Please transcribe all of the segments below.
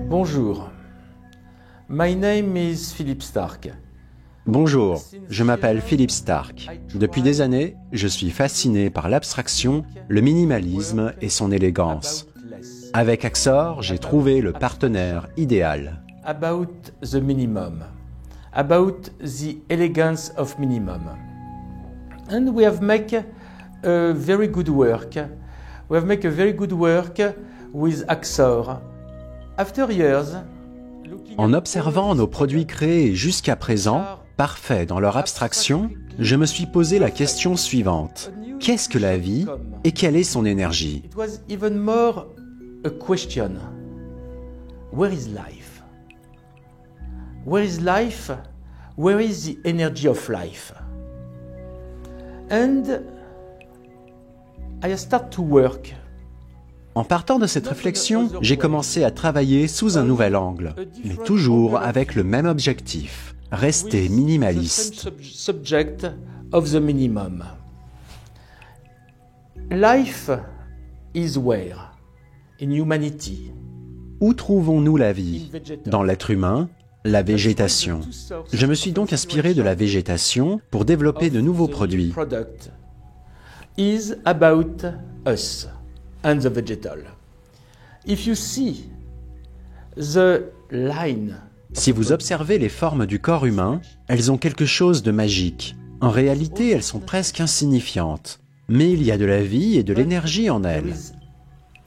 Bonjour, my name is Philippe Starck. Bonjour, je m'appelle Philippe Starck. Depuis des années, je suis fasciné par l'abstraction, le minimalisme et son élégance. Avec Axor, j'ai trouvé le partenaire idéal. About the minimum, about the elegance of minimum. And we have made a very good work. We have made a very good work with Axor. After years, En observant nos produits créés jusqu'à présent, parfaits dans leur abstraction, je me suis posé la question suivante. Qu'est-ce que la vie et quelle est son énergie? it was even more a question. Where is life? Where is life? Where is the energy of life? And I start to work. En partant de cette réflexion, j'ai commencé à travailler sous un nouvel angle, mais toujours avec le même objectif, rester minimaliste. Subject of the minimum. Life is where? In humanity. Où trouvons-nous la vie? Dans l'être humain, la végétation. Je me suis donc inspiré de la végétation pour développer de nouveaux produits. Product is about us and the vegetal. If you see the line, Si vous observez les formes du corps humain, elles ont quelque chose de magique. En réalité, elles sont presque insignifiantes. Mais il y a de la vie et de l'énergie en there elles. is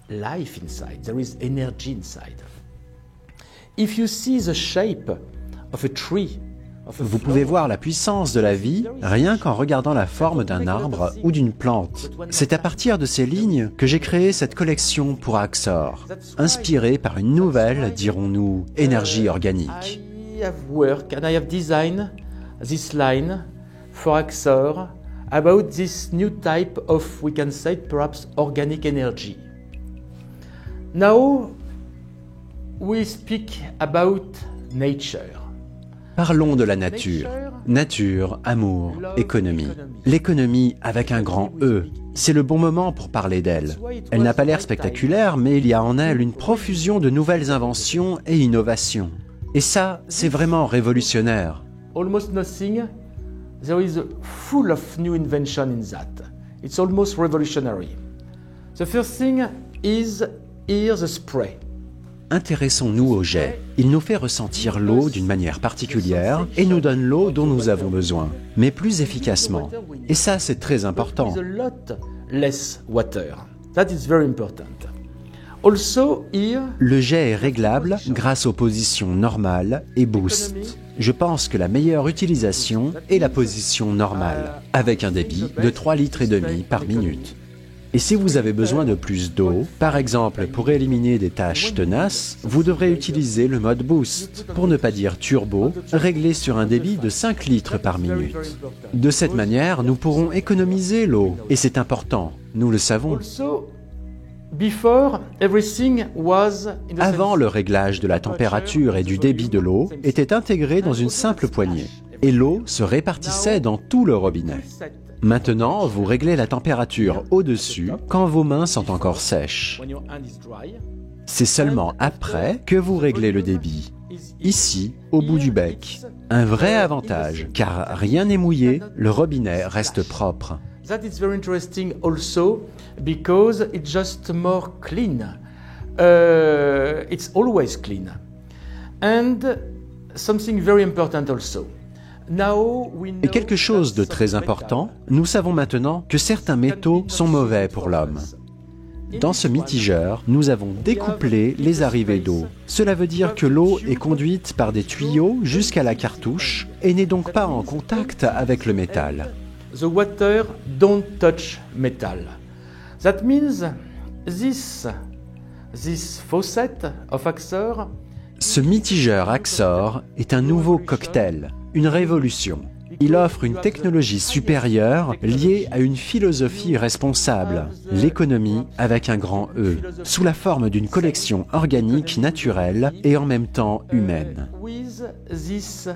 life inside, there is energy inside. If you see the shape of a tree, of a Vous pouvez flower, voir la puissance de la vie rien qu'en regardant la forme d'un arbre ou d'une plante. C'est à partir de ces lignes que j'ai créé cette collection pour Axor, inspirée par une nouvelle, dirons-nous, énergie organique. I have worked and I have designed this line for Axor about this new type of, we can say, perhaps organic energy. Now we speak about nature. Parlons de la nature. Nature, amour, économie. L'économie avec un grand E. C'est le bon moment pour parler d'elle. Elle n'a pas l'air spectaculaire, mais il y a en elle une profusion de nouvelles inventions et innovations. Et ça, c'est vraiment révolutionnaire. Almost nothing, there is full of new invention in that. It's almost revolutionary. The first thing is here the spray. Intéressons-nous au jet. Il nous fait ressentir l'eau d'une manière particulière et nous donne l'eau dont nous avons besoin, mais plus efficacement. Et ça, c'est très important. With a lot less water. That is very important. Also here, Le jet est réglable grâce aux positions normales et boost. Je pense que la meilleure utilisation est la position normale, avec un débit de 3,5 litres par minute. Et si vous avez besoin de plus d'eau, par exemple pour éliminer des tâches tenaces, vous devrez utiliser le mode boost, pour ne pas dire turbo, réglé sur un débit de 5 litres par minute. De cette manière, nous pourrons économiser l'eau, et c'est important, nous le savons. also before everything was in the Avant, same- le réglage de la température et du débit de l'eau était intégré dans une simple poignée, et l'eau se répartissait dans tout le robinet. Maintenant, vous réglez la température au-dessus quand vos mains sont encore sèches. When your hand is dry, C'est seulement après que vous réglez le débit. Ici, au bout du bec. Un vrai avantage, car rien n'est mouillé, le robinet reste propre. that is very interesting also because it's just more clean. It's always clean. And something very important also. Now we know Et quelque chose de that très some important, metals nous savons maintenant que certains métaux sont mauvais pour l'homme. Dans ce mitigeur, nous avons découplé les arrivées d'eau. Cela veut dire que l'eau est conduite par des tuyaux jusqu'à la cartouche et n'est donc pas en contact avec le métal. The water don't touch metal. That means this faucet of Axor Ce mitigeur Axor est un nouveau cocktail, une révolution. Il offre une technologie supérieure liée à une philosophie responsable, l'économie avec un grand E, sous la forme d'une collection organique naturelle et en même temps humaine. with this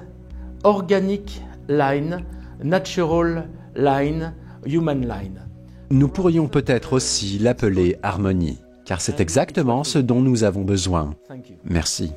organic line, natural line, human line. Nous pourrions peut-être aussi l'appeler harmonie, car c'est exactement ce dont nous avons besoin. Thank you. Merci.